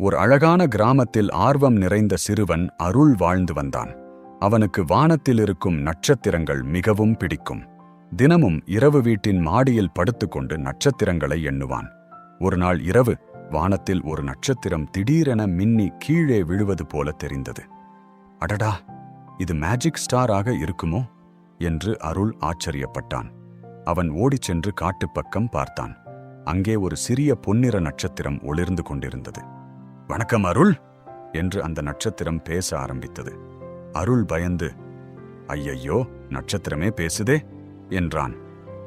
ஒரு அழகான கிராமத்தில் ஆர்வம் நிறைந்த சிறுவன் அருள் வாழ்ந்து வந்தான். அவனுக்கு வானத்தில் இருக்கும் நட்சத்திரங்கள் மிகவும் பிடிக்கும். தினமும் இரவு வீட்டின் மாடியில் படுத்துக்கொண்டு நட்சத்திரங்களை எண்ணுவான். ஒரு நாள் இரவு வானத்தில் ஒரு நட்சத்திரம் திடீரென மின்னி கீழே விழுவது போல தெரிந்தது. அடடா, இது மேஜிக் ஸ்டாராக இருக்குமோ என்று அருள் ஆச்சரியப்பட்டான். அவன் ஓடிச் சென்று காட்டுப்பக்கம் பார்த்தான். அங்கே ஒரு சிறிய பொன்னிற நட்சத்திரம் ஒளிர்ந்து கொண்டிருந்தது. வணக்கம் அருள் என்று அந்த நட்சத்திரம் பேச ஆரம்பித்தது. அருள் பயந்து, ஐயையோ, நட்சத்திரமே பேசுதே என்றான்.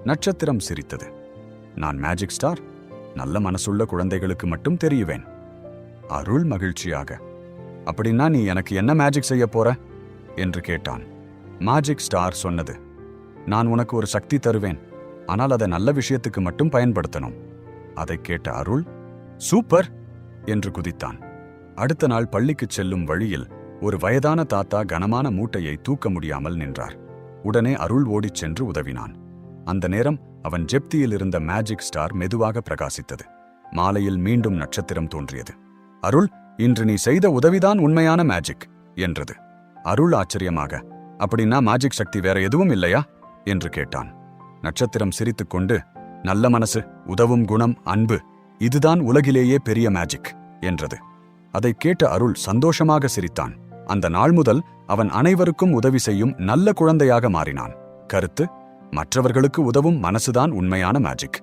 நட்சத்திரம் சிரித்தது. நான் மேஜிக் ஸ்டார், நல்ல மனசுள்ள குழந்தைகளுக்கு மட்டும் தெரியுவேன். அருள் மகிழ்ச்சியாக, அப்படின்னா நீ எனக்கு என்ன மேஜிக் செய்ய போற என்று கேட்டான். மேஜிக் ஸ்டார் சொன்னது, நான் உனக்கு ஒரு சக்தி தருவேன், ஆனால் அதை நல்ல விஷயத்துக்கு மட்டும் பயன்படுத்தணும். அதை கேட்ட அருள் சூப்பர் என்று குதித்தான். அடுத்த நாள் பள்ளிக்குச் செல்லும் வழியில் ஒரு வயதான தாத்தா கனமான மூட்டையை தூக்க முடியாமல் நின்றார். உடனே அருள் ஓடிச் சென்று உதவினான். அந்த நேரம் அவன் ஜெப்தியில் இருந்த மேஜிக் ஸ்டார் மெதுவாக பிரகாசித்தது. மாலையில் மீண்டும் நட்சத்திரம் தோன்றியது. அருள், இன்று நீ செய்த உதவிதான் உண்மையான மேஜிக் என்றது. அருள் ஆச்சரியமாக, அப்படின்னா மேஜிக் சக்தி வேற எதுவும் இல்லையா என்று கேட்டான். நட்சத்திரம் சிரித்துக்கொண்டு, நல்ல மனசு, உதவும் குணம், அன்பு, இதுதான் உலகிலேயே பெரிய மேஜிக் என்றது. அதை கேட்ட அருள் சந்தோஷமாக சிரித்தான். அந்த நாள் முதல் அவன் அனைவருக்கும் உதவி செய்யும் நல்ல குழந்தையாக மாறினான். கருத்து: மற்றவர்களுக்கு உதவும் மனசுதான் உண்மையான மேஜிக்.